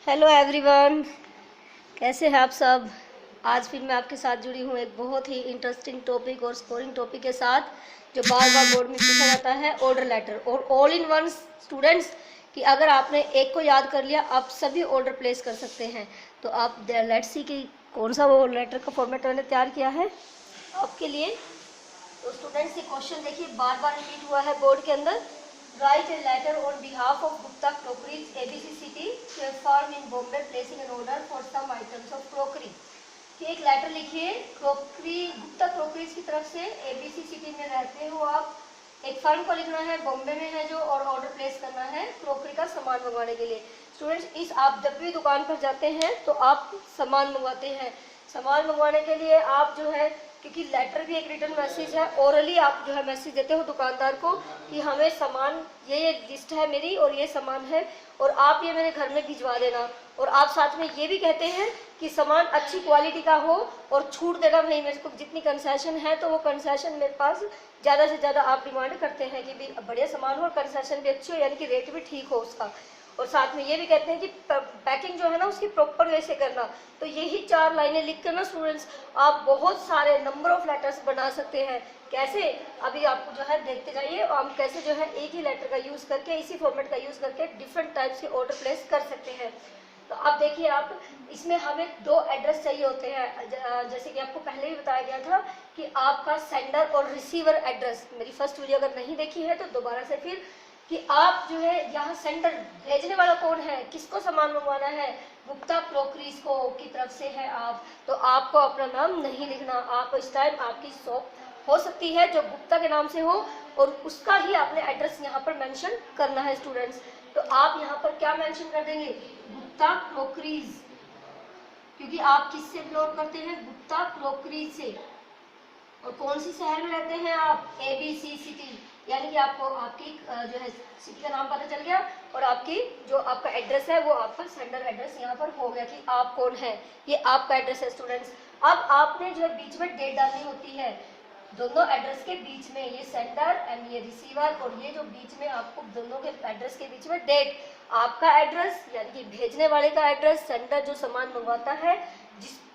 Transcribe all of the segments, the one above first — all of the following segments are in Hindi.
हेलो एवरीवन, कैसे हैं आप सब। आज फिर मैं आपके साथ जुड़ी हूँ एक बहुत ही इंटरेस्टिंग टॉपिक और स्कोरिंग टॉपिक के साथ, जो बार बार बोर्ड में पूछा जाता है, ऑर्डर लेटर और ऑल इन वन स्टूडेंट्स। कि अगर आपने एक को याद कर लिया, आप सभी ऑर्डर प्लेस कर सकते हैं। तो आप लेट्स सी कि कौन सा वो लेटर का फॉर्मेट मैंने तैयार किया है आपके लिए। तो स्टूडेंट्स, ये क्वेश्चन देखिए बार बार रिपीट हुआ है बोर्ड के अंदर। Write a letter on behalf of Gupta crockeries ABC city to a firm in Bombay placing an order for some items of crockery. कि एक लेटर लिखिए क्रोकरी गुप्ता क्रोकरीज की तरफ से, एबीसी सिटी में रहते हो आप। एक फर्म को लिखना है, बॉम्बे में है जो, और ऑर्डर प्लेस करना है क्रोकरी का सामान मंगवाने के लिए। स्टूडेंट्स, इस आप जब भी दुकान पर जाते हैं तो आप सामान मंगवाते हैं। सामान मंगवाने के लिए आप जो है, क्योंकि लेटर भी एक रिटर्न मैसेज है, ओरली आप जो है मैसेज देते हो दुकानदार को कि हमें सामान ये लिस्ट है मेरी और ये सामान है और आप ये मेरे घर में भिजवा देना। और आप साथ में ये भी कहते हैं कि सामान अच्छी क्वालिटी का हो और छूट देना भाई, मेरे को जितनी कंसेशन है तो वो कंसेशन मेरे पास ज़्यादा से ज़्यादा आप डिमांड करते हैं कि भी बढ़िया सामान हो और कंसेशन भी अच्छी हो, यानी कि रेट भी ठीक हो उसका। और साथ में ये भी कहते हैं कि पैकिंग जो है ना उसकी प्रॉपर वे से करना। तो यही 4 लाइनें लिख कर ना स्टूडेंट्स, आप बहुत सारे नंबर ऑफ लेटर्स बना सकते हैं। कैसे, अभी आपको जो है देखते जाइए हम कैसे जो है एक ही लेटर का यूज़ करके, इसी फॉर्मेट का यूज़ करके डिफरेंट टाइप्स के ऑर्डर प्लेस कर सकते हैं। तो अब देखिए आप, इसमें हमें 2 एड्रेस चाहिए होते हैं। जैसे कि आपको पहले ही बताया गया था कि आपका सेंडर और रिसीवर एड्रेस, मेरी फर्स्ट वीडियो अगर नहीं देखी है तो दोबारा से फिर, कि आप जो है यहाँ सेंडर भेजने वाला कौन है, किसको सामान मंगवाना है, गुप्ता क्रोकरीज को की तरफ से है आप, तो आपको अपना नाम नहीं लिखना। आप इस टाइम आपकी शॉप हो सकती है जो गुप्ता के नाम से हो और उसका ही आपने एड्रेस यहाँ पर मेंशन करना है स्टूडेंट्स। तो आप यहाँ पर क्या मेंशन कर देंगे, गुप्ता क्रोकरीज, क्योंकि आप किससे बिलोंग करते हैं, गुप्ता क्रोकरीज से। और कौन सी शहर में रहते हैं आप, एबीसी सिटी, यानी कि आपको आपकी जो है सिटी का नाम पता चल गया और आपकी जो आपका एड्रेस है वो आपका सेंडर एड्रेस यहाँ पर हो गया कि आप कौन है, ये आपका एड्रेस है स्टूडेंट्स। अब आपने जो है बीच में डेट डालनी होती है, दोनों एड्रेस के बीच में, ये सेंडर एंड ये रिसीवर, और ये जो बीच में आपको दोनों के एड्रेस के बीच में डेट, आपका एड्रेस यानी कि भेजने वाले का एड्रेस, सेंडर जो सामान मंगवाता है,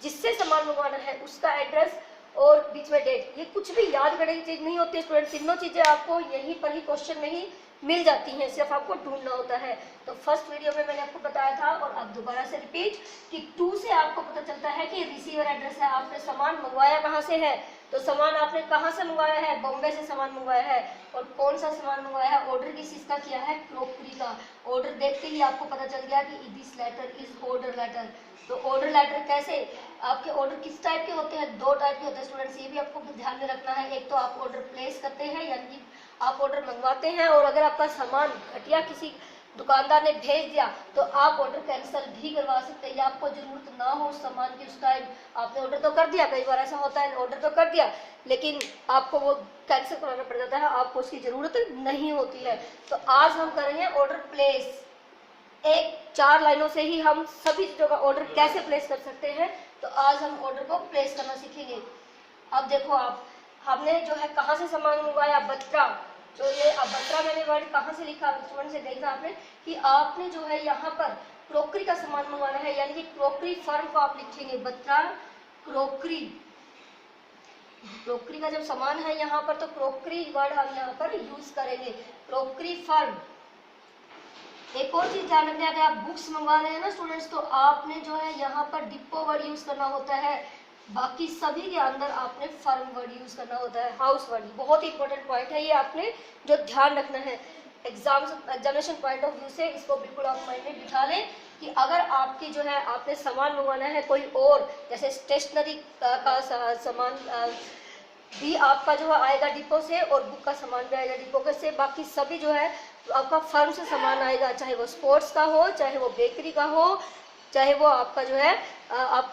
जिससे सामान मंगवाना है उसका एड्रेस, और बीच में डेट। ये कुछ भी याद करने की चीज नहीं होती है स्टूडेंट, तीनों चीजें आपको यहीं पर ही क्वेश्चन में ही मिल जाती हैं, सिर्फ आपको ढूंढना होता है। तो फर्स्ट वीडियो में मैंने आपको बताया था और अब दोबारा से रिपीट कि 2 से आपको पता चलता है कि रिसीवर एड्रेस है, आपने सामान मंगवाया कहाँ से है, तो सामान आपने कहाँ से मंगवाया है, बॉम्बे से सामान मंगवाया है। और कौन सा सामान मंगवाया है, ऑर्डर किस चीज का किया है, क्रोकरी का। ऑर्डर देखते ही आपको पता चल गया कि this letter is order letter. तो ऑर्डर लेटर कैसे, आपके ऑर्डर किस टाइप के होते हैं, 2 टाइप के होते हैं स्टूडेंट्स, ये भी आपको ध्यान में रखना है। एक तो आप ऑर्डर प्लेस करते हैं, यानी कि आप ऑर्डर मंगवाते हैं, और अगर आपका सामान घटिया किसी दुकानदार ने भेज दिया तो आप ऑर्डर कैंसिल भी करवा सकते हैं, या आपको जरूरत ना हो उस सामान की, उस टाइम आपने ऑर्डर तो कर दिया, कई बार ऐसा होता है ऑर्डर तो कर दिया लेकिन आपको वो कैंसिल कराना पड़ जाता है, आपको उसकी जरूरत नहीं होती है। तो आज हम करेंगे ऑर्डर प्लेस, एक 4 लाइनों से ही हम सभी चीजों का ऑर्डर कैसे प्लेस कर सकते हैं। तो आज हम ऑर्डर को प्लेस करना सीखेंगे। अब देखो आप, हमने जो है कहाँ से सामान मंगवाया, बत्रा, जो ये अब बत्रा मैंने वर्ड कहाँ से लिखा, स्टूडेंट से देखा आपने कि आपने जो है यहाँ पर क्रोकरी का सामान मंगवाना है, यानी कि क्रोकरी फर्म को आप लिखेंगे, बत्रा क्रोकरी। क्रोकरी का जब सामान है यहाँ पर तो क्रोकरी वर्ड हम यहाँ पर यूज करेंगे, क्रोकरी फर्म। एक और चीज ध्यान रखना है, अगर आप बुक्स मंगवा रहे हैं ना स्टूडेंट्स, तो आपने जो है यहाँ पर डिपो वर्ड यूज करना होता है, बाकी सभी के अंदर आपने फर्म वर्ड यूज करना होता है, हाउस वर्ड। बहुत ही इंपॉर्टेंट पॉइंट है ये, आपने जो ध्यान रखना है एग्जामिनेशन पॉइंट ऑफ व्यू से, इसको बिल्कुल आप माइंड में बिठा लें कि अगर आपकी जो है आपने सामान मंगवाना है कोई और, जैसे स्टेशनरी का सामान भी आपका जो है आएगा डिपो से, और बुक का सामान भी आएगा डिपो से, बाकी सभी जो है तो आपका फर्म से सामान आएगा, चाहे वो स्पोर्ट्स का हो, चाहे वो बेकरी का हो, चाहे वो आपका जो है आप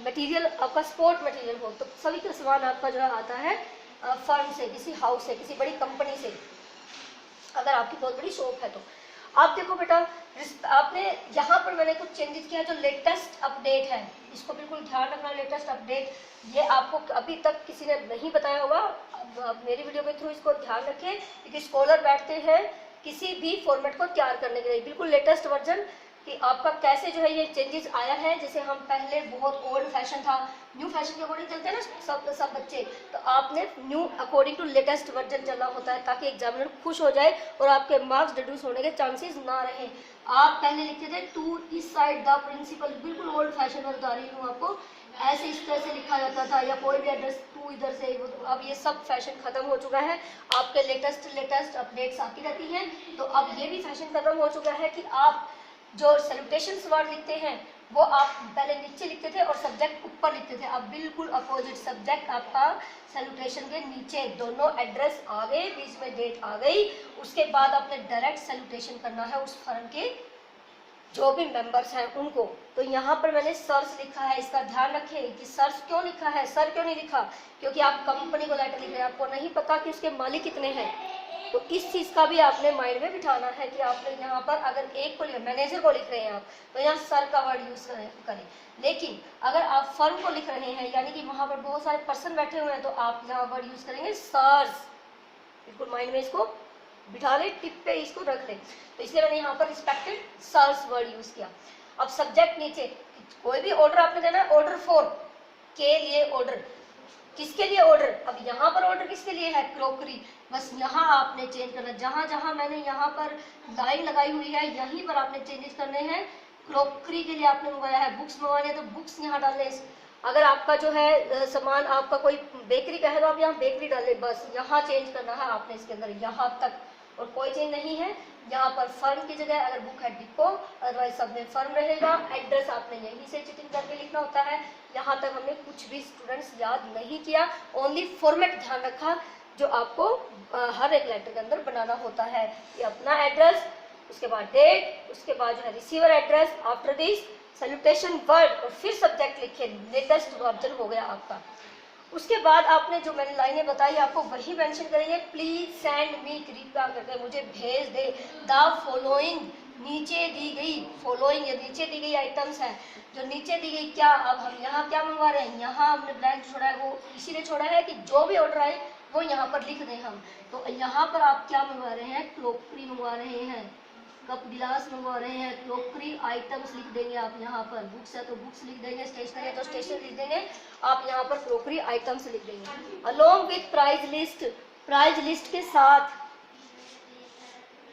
मटेरियल आपका स्पोर्ट मटेरियल हो, तो सभी का सामान आपका जो है आता है फर्म से, किसी हाउस से, किसी बड़ी कंपनी से, अगर आपकी बहुत बड़ी शॉप है तो। आप देखो बेटा, आपने यहाँ पर मैंने कुछ चेंजेस किया, जो लेटेस्ट अपडेट है इसको बिल्कुल ध्यान रखना, लेटेस्ट अपडेट ये आपको अभी तक किसी ने नहीं बताया होगा, अब मेरी वीडियो के थ्रू इसको ध्यान रखें, क्योंकि स्कॉलर बैठते हैं किसी भी फॉर्मेट को तैयार करने के लिए, बिल्कुल लेटेस्ट वर्जन कि आपका कैसे जो है ये चेंजेस आया है। जैसे हम पहले बहुत ओल्ड फैशन था, न्यू फैशन के अकॉर्डिंग चलते हैं ना सब बच्चे, तो आपने new according to latest version चलना होता है ताकि एग्जामिनर खुश हो जाए और आपके मार्क्स डिड्यूस होने के चांसेस ना रहे। आप पहले लिखते थे टू इस साइड द प्रिंसिपल, बिल्कुल ओल्ड फैशन में बता रही हूँ आपको, ऐसे इस तरह से लिखा जाता था, या कोई भी एड्रेस टू इधर से। अब ये सब फैशन खत्म हो चुका है, आपके लेटेस्ट अपडेट्स आती रहती हैं। तो अब ये भी फैशन खत्म हो चुका है कि आप जो सैल्यूटेशंस वर्ड लिखते हैं वो आप पहले नीचे लिखते थे और सब्जेक्ट ऊपर लिखते थे। अब बिल्कुल अपोजिट, सब्जेक्ट आपका सैल्यूटेशन के नीचे, दोनों एड्रेस आ गए, बीच में डेट आ गई, उसके बाद आपने डायरेक्ट सैल्यूटेशन करना है उस फर्म के जो भी मेंबर्स हैं उनको। तो यहाँ पर मैंने सर्स लिखा है, इसका ध्यान रखें कि सर्स क्यों लिखा है, सर क्यों नहीं लिखा, क्योंकि आप कंपनी को लेटर लिख रहे हैं, आपको नहीं पता कि उसके मालिक कितने हैं। तो इस चीज़ का भी आपने माइंड में बिठाना है कि आपने यहाँ पर अगर एक को मैनेजर को लिख रहे हैं आप, तो यहाँ सर का वर्ड यूज़ करें। लेकिन अगर आप फर्म को लिख रहे हैं, यानी कि वहाँ पर बहुत सारे पर्सन बैठे हुए हैं, तो आप यहाँ वर्ड यूज़ करेंगे सर्स। बिल्कुल माइंड में इसको बिठा ले, टिप पे इसको रख ले। तो इसलिए मैंने यहाँ पर रिस्पेक्टेड सर्स वर्ड यूज किया। अब सब्जेक्ट नीचे, कोई भी ऑर्डर आपने देना है, ऑर्डर फॉर के लिए ऑर्डर, किसके लिए ऑर्डर, अब यहाँ पर ऑर्डर किसके लिए है, क्रोकरी। बस यहाँ आपने चेंज करना, जहाँ जहाँ मैंने यहाँ पर लाइन लगाई हुई है यहीं पर आपने चेंजेस करने हैं। क्रोकरी के लिए आपने मंगवाया है, बुक्स मंगवाने हैं तो बुक्स यहाँ डालने। अगर आपका जो है सामान आपका कोई बेकरी का है तो आप यहाँ बेकरी डालें, बस यहाँ चेंज करना है आपने इसके अंदर, यहाँ तक और कोई चेंज नहीं है। यहाँ पर फर्म की जगह अगर बुक है डिपो, अदरवाइज सब में फर्म रहेगा। एड्रेस आपने यहीं से चिटिंग करके लिखना होता है। यहाँ तक हमने कुछ भी स्टूडेंट्स याद नहीं किया, ओनली फॉर्मेट ध्यान रखा जो आपको हर एक लेटर के अंदर बनाना होता है। ये अपना एड्रेस, उसके बाद डेट, उसके बाद जो है receiver address, after this salutation word और फिर सब्जेक्ट लिखे, लेटेस्ट वर्जन हो गया आपका। उसके बाद आपने जो मैंने लाइनें बताई आपको वही मेंशन करेंगे, प्लीज सेंड मी, कृपया करके मुझे भेज दे, द फॉलोइंग, नीचे दी गई, फॉलोइंग ये नीचे दी गई आइटम्स है, जो नीचे दी गई क्या। अब हम यहाँ क्या मंगवा रहे हैं, यहाँ हमने ब्लैंक छोड़ा है, वो इसीलिए छोड़ा है कि जो भी ऑर्डर आए वो यहाँ पर लिख दें हम। तो यहाँ पर आप क्या मंगवा रहे हैं, क्रोकरी मंगवा रहे हैं, कप गिलास मंगवा रहे हैं, क्रोकरी आइटम्स लिख देंगे आप यहाँ पर। बुक्स है तो बुक्स लिख देंगे, स्टेशनरी है तो स्टेशनरी लिख देंगे, आप यहाँ पर क्रोकरी आइटम्स लिख देंगे। Along with price list, price list के साथ,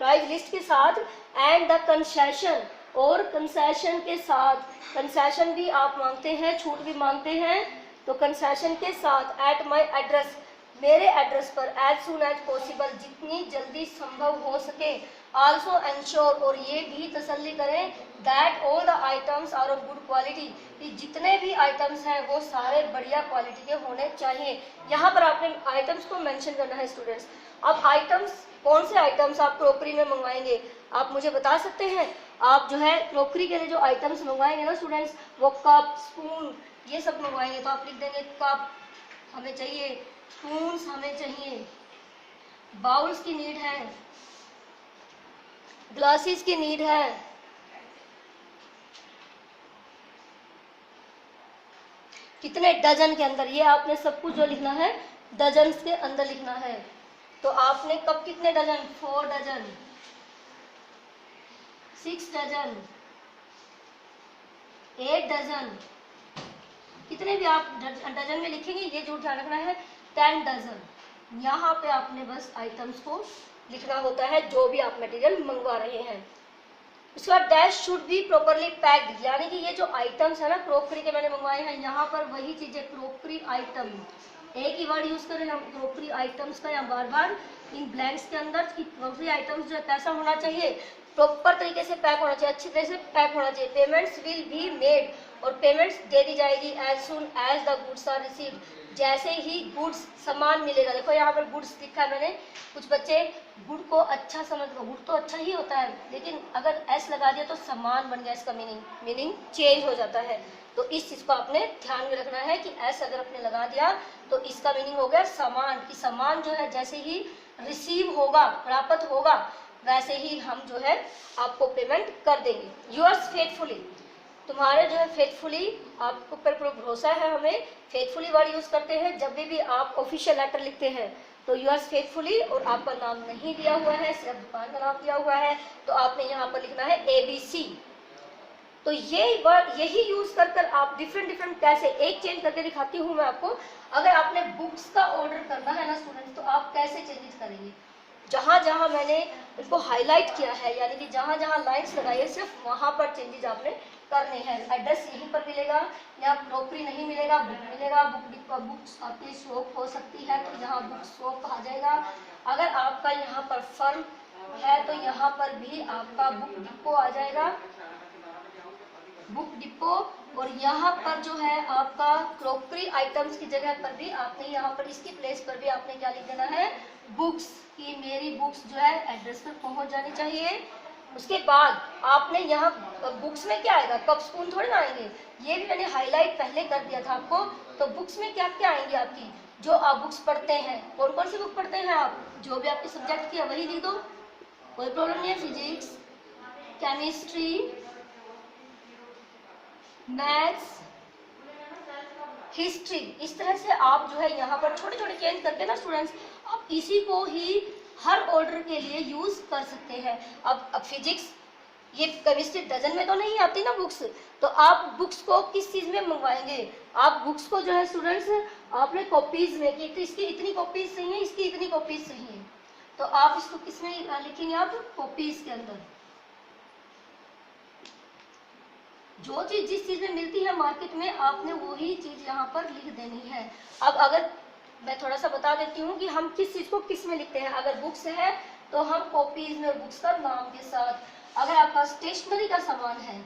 प्राइस लिस्ट के साथ एंड द कंसेशन, और कंसेशन के साथ, कंसेशन भी आप मांगते हैं, छूट भी मांगते हैं, तो कंसेशन के साथ एट माई एड्रेस, मेरे एड्रेस पर, एज सुन एज पॉसिबल, जितनी जल्दी संभव हो सके। आल्सो एंश्योर, और ये भी तसल्ली करें, that all the items are of good quality, कि जितने भी आइटम्स हैं वो सारे बढ़िया क्वालिटी के होने चाहिए। यहाँ पर आपने आइटम्स को मेंशन करना है स्टूडेंट्स। अब आइटम्स, कौन से आइटम्स आप क्रोकरी में मंगवाएंगे, आप मुझे बता सकते हैं। आप जो है क्रोकरी के लिए जो आइटम्स मंगवाएंगे ना स्टूडेंट्स, वो कप, स्पून, ये सब मंगवाएंगे, तो आप लिख देंगे कप हमें चाहिए, स्पून्स हमें चाहिए, बाउल्स की नीड है, ग्लासेस की नीड है, कितने डजन के अंदर, ये आपने सब कुछ जो लिखना है डजन के अंदर लिखना है। तो आपने कब कितने डजन, 4 डजन, 6 डजन, 8 डजन, कितने भी आप डजन में लिखेंगे, ये जो ध्यान रखना है 10 डजन। यहाँ पे आपने बस आइटम्स को लिखना होता है जो भी आप मटेरियल मंगवा रहे हैं। उसके बाद dash should be properly packed, यानी कि ये जो आइटम्स है ना क्रोकरी के मैंने मंगवाए हैं, यहाँ पर वही चीजें क्रोकरी आइटम, एक ही वर्ड यूज करें हम क्रोकरी आइटम्स का, या बार बार इन ब्लैंक्स के अंदर कि क्रोकरी आइटम्स जो है कैसा होना चाहिए, प्रॉपर तरीके से पैक होना चाहिए, अच्छी तरह से पैक होना चाहिए। पेमेंट्स विल बी मेड, और पेमेंट्स दे दी जाएगी as soon as the goods are received, जैसे ही गुड्स सामान मिलेगा। देखो यहाँ पर गुड्स लिखा है मैंने, कुछ बच्चे गुड को अच्छा समझ लो, गुड तो अच्छा ही होता है, लेकिन अगर एस लगा दिया तो सामान बन गया, इसका मीनिंग चेंज हो जाता है। तो इस चीज को आपने ध्यान में रखना है कि एस अगर आपने लगा दिया तो इसका मीनिंग हो गया सामान, कि सामान जो है जैसे ही रिसीव होगा, प्राप्त होगा, वैसे ही हम जो है आपको पेमेंट कर देंगे। यूअर्स फेथफुली, तुम्हारे जो है फेथफुली, आपके ऊपर पूरा भरोसा है हमें, फेथफुली वर्ड यूज करते हैं जब भी आप ऑफिशियल लेटर लिखते हैं तो यूअर्स फेथफुली, और आपका नाम नहीं दिया हुआ है, सिर्फ दुकान का नाम दिया हुआ है, तो आपने यहाँ पर लिखना है ABC, तो ये वर्ड यही यूज कर कर आप डिफरेंट कैसे, एक चेंज करके दिखाती हूँ मैं आपको। अगर आपने बुक्स का ऑर्डर करना है ना स्टूडेंट्स, तो आप कैसे चेंजेस करेंगे। जहाँ जहाँ मैंने इसको हाईलाइट किया है, यानी कि जहाँ जहाँ लाइन्स लगाई है, सिर्फ वहाँ पर चेंजेस आपने करने हैं। एड्रेस यहीं पर मिलेगा, यहाँ क्रॉकरी नहीं मिलेगा, बुक मिलेगा। बुक्स आपकी शॉप हो सकती है तो यहाँ बुक शॉप आ जाएगा। अगर आपका यहाँ पर फर्म है तो यहाँ पर भी आपका बुक डिपो आ जाएगा, बुक डिपो। और यहाँ पर जो है आपका क्रॉकरी आइटम्स की जगह पर भी आपने यहाँ पर इसकी प्लेस पर भी आपने क्या लिख देना है, बुक्स, की मेरी बुक्स जो है एड्रेस पर पहुंच जानी चाहिए। उसके बाद आपने यहाँ बुक्स में क्या आएगा, कप स्पून थोड़े ना आएंगे, ये भी मैंने हाईलाइट पहले कर दिया था आपको। तो बुक्स में क्या क्या आएंगी आपकी, जो आप बुक्स पढ़ते हैं, कौन कौन सी बुक पढ़ते हैं आप, जो भी आपके सब्जेक्ट की है वही लिख दो, कोई प्रॉब्लम नहीं है। फिजिक्स, केमिस्ट्री, मैथ्स, हिस्ट्री, इस तरह से आप जो है यहाँ पर छोटे छोटे चेंज करके ना स्टूडेंट्स, आप इसी को ही हर ऑर्डर के लिए यूज कर सकते हैं। अब फिजिक्स, ये केमिस्ट्री डजन में तो नहीं आती ना बुक्स, तो आप बुक्स को किस चीज में मंगवाएंगे, आप बुक्स को जो है स्टूडेंट्स आपने कॉपीज में की, तो इसकी इतनी कॉपीज चाहिए, इसकी इतनी कॉपीज चाहिए, तो आप इसको किस में लिखेंगे, आप कॉपीज के अंदर। जो चीज जिस चीज में मिलती है मार्केट में, आपने वही चीज यहाँ पर लिख देनी है। अब अगर मैं थोड़ा सा बता देती हूँ कि हम किस चीज को किस में लिखते हैं। अगर बुक्स है तो हम कॉपीज में, और बुक्स का नाम के साथ। अगर आपका स्टेशनरी का सामान है,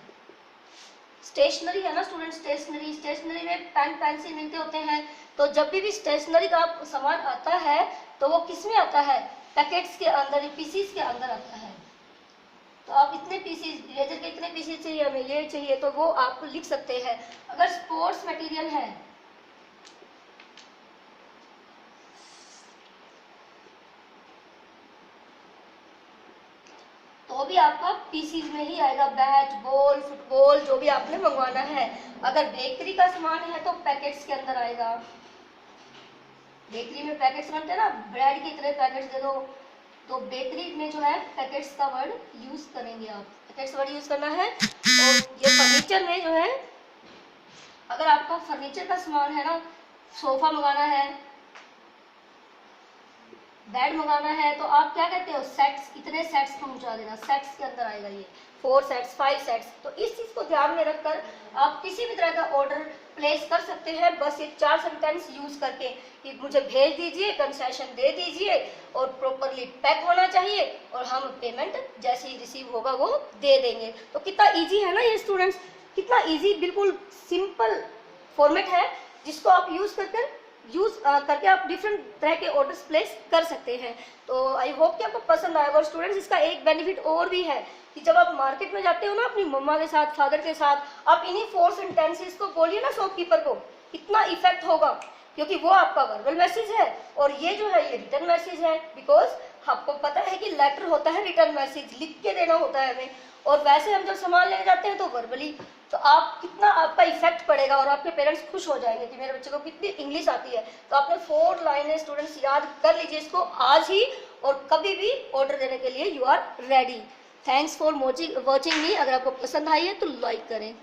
स्टेशनरी है ना स्टूडेंट, स्टेशनरी में पेन पेंसिल मिलते होते हैं, तो जब भी स्टेशनरी का सामान आता है तो वो किस में आता है, पैकेट्स के अंदर, पीसीज के अंदर आता है। तो आप इतने पीसीज, इरेजर के इतने पीसीज चाहिए, हमें ये चाहिए, तो वो आप लिख सकते हैं। अगर स्पोर्ट्स मटेरियल है, तो भी आपका पीसीज में ही आएगा, बैट, बॉल, फुटबॉल, जो भी आपने मंगवाना है। अगर बेकरी का सामान है तो पैकेट्स के अंदर आएगा। बेकरी में पैकेट्स बनते हैं ना, ब्रेड के इतने पैकेट्स दे दो, तो बेकरी में जो है पैकेट्स का वर्ड यूज करेंगे आप, पैकेट्स वर्ड यूज करना है। और ये फर्नीचर में जो है, अगर आपका फर्नीचर का सामान है ना, सोफा मंगाना है, बेड मंगाना है, तो आप क्या कहते हो, सेट्स, इतने सेट्स पहुंचा देना, सेट्स के अंदर आएगा ये, 4 सेट्स, 5 सेट्स। तो इस चीज को ध्यान में रखकर आप किसी भी तरह का ऑर्डर प्लेस कर सकते हैं, बस ये 4 सेंटेंस यूज करके कि मुझे भेज दीजिए, कंसेशन दे दीजिए, और प्रॉपरली पैक होना चाहिए, और हम पेमेंट जैसे ही रिसीव होगा वो दे देंगे। तो कितना ईजी है ना ये स्टूडेंट्स, कितना ईजी, बिल्कुल सिंपल फॉर्मेट है, जिसको आप यूज करके आप डिफरेंट तरह के ऑर्डर्स प्लेस कर सकते हैं। तो आई होप कि आपको पसंद आएगा। और स्टूडेंट्स, इसका एक बेनिफिट और भी है कि जब आप मार्केट में जाते हो ना अपनी मम्मा के साथ, फादर के साथ, आप इन्हीं 4 सेंटेंसेस को बोलिए ना शॉपकीपर को, कितना इफेक्ट होगा, क्योंकि वो आपका वर्बल मैसेज है और ये जो है ये रिटर्न मैसेज है। बिकॉज आपको पता है कि लेटर होता है रिटर्न मैसेज, लिख के देना होता है हमें, और वैसे हम जब सामान लेने जाते हैं तो वर्बली, तो आप कितना आपका इफेक्ट पड़ेगा, और आपके पेरेंट्स खुश हो जाएंगे कि मेरे बच्चे को कितनी इंग्लिश आती है। तो आपने 4 लाइनें स्टूडेंट्स याद कर लीजिए इसको आज ही, और कभी भी ऑर्डर देने के लिए you are ready. Thanks for watching me. अगर आपको पसंद आई है तो लाइक करें।